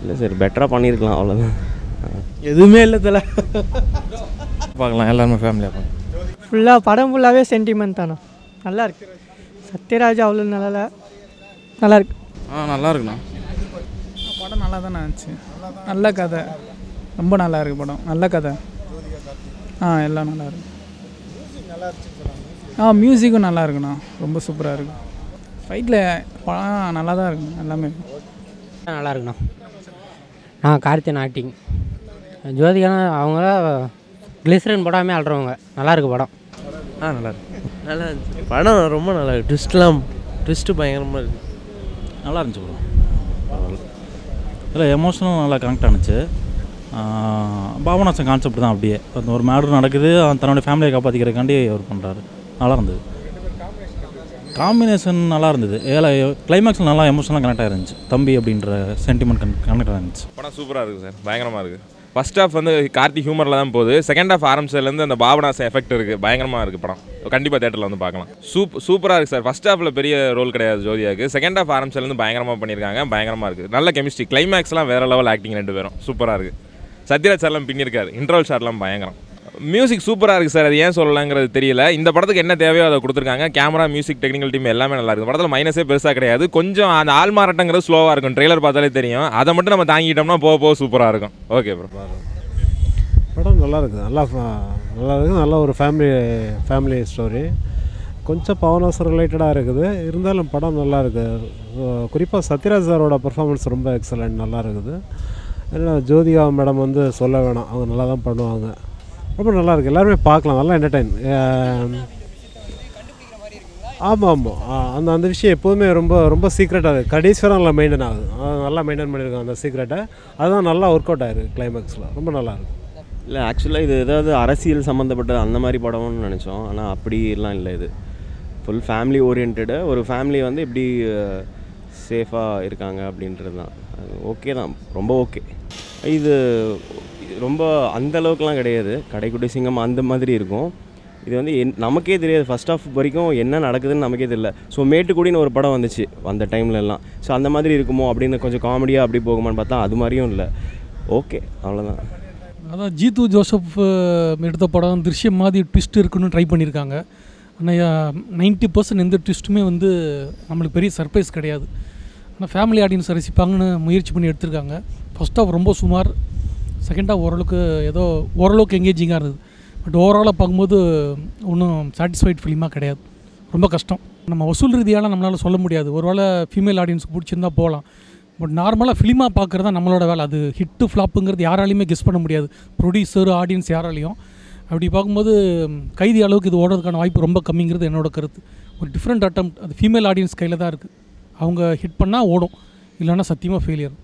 இல்லை சார், பெட்டராக பண்ணியிருக்கலாம், அவ்வளோதான். எதுவுமே இல்லை தல. பார்க்கலாம், எல்லாருமே ஃபேமிலியாக பார்க்கலாம். ஃபுல்லாக படம் ஃபுல்லாகவே சென்டிமெண்ட் தானே, நல்லா இருக்கு. சத்யராஜ் அவ்வளோ நல்லா இருக்கு. நல்லா இருக்குண்ணா. படம் நல்லா தானே இருந்துச்சு, நல்ல கதை, ரொம்ப நல்லா இருக்குது படம், நல்ல கதை. எல்லாம் நல்லா இருக்கு. மியூசிக்கும் நல்லா இருக்குண்ணா, ரொம்ப சூப்பராக இருக்குது. ஃபைட்டில் படம் நல்லா தான் இருக்குண்ணா, எல்லாமே நல்லா இருக்குண்ணா. கார்த்தியன் ஆக்டிங், ஜோதிகானா அவங்கள கிளிசரின் போடாமல் ஆடுறவங்க, நல்லா இருக்கு படம். நல்லா இருக்கு, நல்லா இருந்துச்சு படம், ரொம்ப நல்லா இருக்கு. ட்விஸ்ட்டு பயங்கரமாக இருக்குது, நல்லா இருந்துச்சு படம். இல்லை, எமோஷனும் நல்லா கனெக்ட் ஆனிச்சு. பாபநாசன் கான்செப்ட் தான். அப்படியே அந்த ஒரு மேட்ரு நடக்குது, அவன் தன்னுடைய ஃபேமிலியை காப்பாற்றிக்கிறதுக்காண்டி அவர் பண்ணுறாரு. நல்லா இருந்தது, காம்பினேஷன் நல்லா இருந்தது. கிளைமேக்ஸில் நல்லா எமோஷனலாக கனெக்ட் ஆகிருந்துச்சு. தம்பி அப்படின்ற சென்டிமெண்ட் கனெக்ட் ஆகிருந்துச்சு. படம் சூப்பராக இருக்குது சார், பயங்கரமாக இருக்குது. ஃபஸ்ட் ஹாஃப் வந்து கார்த்தி ஹியூமரில் தான் போகுது. செகண்ட் ஹாஃப் ஆரம்பிச்சதுலேருந்து அந்த பாபநாசன் எஃபெக்ட் இருக்குது, பயங்கரமாக இருக்குது படம். கண்டிப்பாக தேட்டரில் வந்து பார்க்கலாம். சூப்பராக இருக்குது சார். ஃபஸ்ட் ஹாஃபில் பெரிய ரோல் கிடையாது ஜோதியாவுக்கு. செகண்ட் ஹாஃப் ஆரம்பிச்சதுலேருந்து பயங்கரமாக பண்ணியிருக்காங்க, பயங்கரமாக இருக்குது. நல்ல கெமிஸ்ட்ரி, கிளைமேக்ஸ்லாம் வேறு லெவல் ஆக்டிங், ரெண்டு பேரும் சூப்பராக இருக்குது. சத்யராஜ் சார்லாம் பின்னிருக்காரு, இன்ட்ரோல் ஷாட்லாம் பயங்கரம். மியூசிக் சூப்பராக இருக்குது சார். அது ஏன் சொல்லலாங்கிறது தெரியல. இந்த படத்துக்கு என்ன தேவையோ அதை கொடுத்துருக்காங்க. கேமரா, மியூசிக், டெக்னிக்கல் டீம் எல்லாமே நல்லா இருக்குது. படத்தில் மைனஸே பெருசாக கிடையாது. கொஞ்சம் அந்த ஆள்மாரட்டங்கிறது ஸ்லோவாக இருக்கும், ட்ரெய்லர் பார்த்தாலே தெரியும். அதை மட்டும் நம்ம தாங்கிட்டோம்னா போக சூப்பராக இருக்கும். Okay bro. படம் நல்லா இருக்குது, நல்லா இருக்குது. நல்ல ஒரு ஃபேமிலி ஸ்டோரி. கொஞ்சம் பவனாசம் ரிலேட்டடாக இருக்குது, இருந்தாலும் படம் நல்லா இருக்குது. குறிப்பாக சத்யராஜ் சாரோட பர்ஃபார்மன்ஸ் ரொம்ப எக்ஸலண்ட், நல்லா இருக்குது. ஏன்னா ஜோதிகா மேடம் வந்து சொல்ல வேணாம், அவங்க நல்லா தான் பண்ணுவாங்க. ரொம்ப நல்லா இருக்குது, எல்லாருமே பார்க்கலாம், நல்லா என்டர்டைன். ஆமாம், அந்த விஷயம் எப்போதுமே ரொம்ப சீக்ரெட்டாக இருக்குது. கடைசிவரம் நல்லா மெயின்டைன் ஆகுது, நல்லா மெயின்டைன் பண்ணியிருக்காங்க அந்த சீக்ரெட்டை. அதுதான் நல்லா ஒர்க் அவுட் ஆகிருக்கு கிளைமேக்ஸில், ரொம்ப நல்லாயிருக்கு. இல்லை, ஆக்சுவலாக இது ஏதாவது அரசியல் சம்மந்தப்பட்ட அந்த மாதிரி படம்னு நினச்சோம். ஆனால் அப்படிலாம் இல்லை. இது ஃபுல் ஃபேமிலி ஓரியன்டு. ஒரு ஃபேமிலி வந்து எப்படி சேஃபாக இருக்காங்க அப்படின்றது தான். அது ஓகே தான், ரொம்ப ஓகே. இது ரொம்ப அந்தளவுக்குலாம் கிடையாது. கடைக்குட்டி சிங்கம் அந்த மாதிரி இருக்கும். இது வந்து நமக்கே தெரியாது, ஃபஸ்ட் ஆஃப் வரைக்கும் என்ன நடக்குதுன்னு நமக்கே தெரியல. ஸோ மேட்டுக்குடின்னு ஒரு படம் வந்துச்சு அந்த டைம்லலாம். ஸோ அந்த மாதிரி இருக்குமோ அப்படின்னு கொஞ்சம் காமெடியாக அப்படி போகுமான்னு பார்த்தா அது மாதிரியும் இல்லை. ஓகே, அவ்வளோதான். அதான் ஜீத்து ஜோசப் எடுத்த படம் திருஷ்யம் மாதிரி ட்விஸ்ட் இருக்குன்னு ட்ரை பண்ணியிருக்காங்க. ஆனால் 90% எந்த ட்விஸ்ட்டுமே வந்து நம்மளுக்கு பெரிய சர்ப்ரைஸ் கிடையாது. ஆனால் ஃபேமிலி ஆடியன்ஸ் ரசிப்பாங்கன்னு முயற்சி பண்ணி எடுத்திருக்காங்க. ஃபஸ்ட் ஆஃப் ரொம்ப சுமார், செகண்ட் ஆஃப் ஓரளவுக்கு எங்கேஜிங்காக இருந்தது. பட் ஓவராலாக பார்க்கும்போது ஒன்றும் சாட்டிஸ்ஃபைட் ஃபிலிமாக கிடையாது, ரொம்ப கஷ்டம். நம்ம வசூல் ரீதியால் நம்மளால் சொல்ல முடியாது. ஒரு வேளை ஃபீமேல் ஆடியன்ஸுக்கு பிடிச்சிருந்தா போகலாம். பட் நார்மலாக ஃபிலிமாக பார்க்குறது தான் நம்மளோட வேலை. அது ஹிட்டு ஃப்ளாப்புங்கிறது யாராலையுமே கெஸ் பண்ண முடியாது, ப்ரொடியூசர், ஆடியன்ஸ் யாராலையும். அப்படி பார்க்கும்போது கைதி அளவுக்கு இது ஓடுறதுக்கான வாய்ப்பு ரொம்ப கம்மிங்கிறது என்னோட கருத்து. ஒரு டிஃப்ரெண்ட் அட்டெம்ப்ட், அது ஃபீமேல் ஆடியன்ஸ் கையில் தான் இருக்குது. அவங்க ஹிட் பண்ணால் ஓடும், இல்லைன்னா சத்தியமாக ஃபெயிலியர்.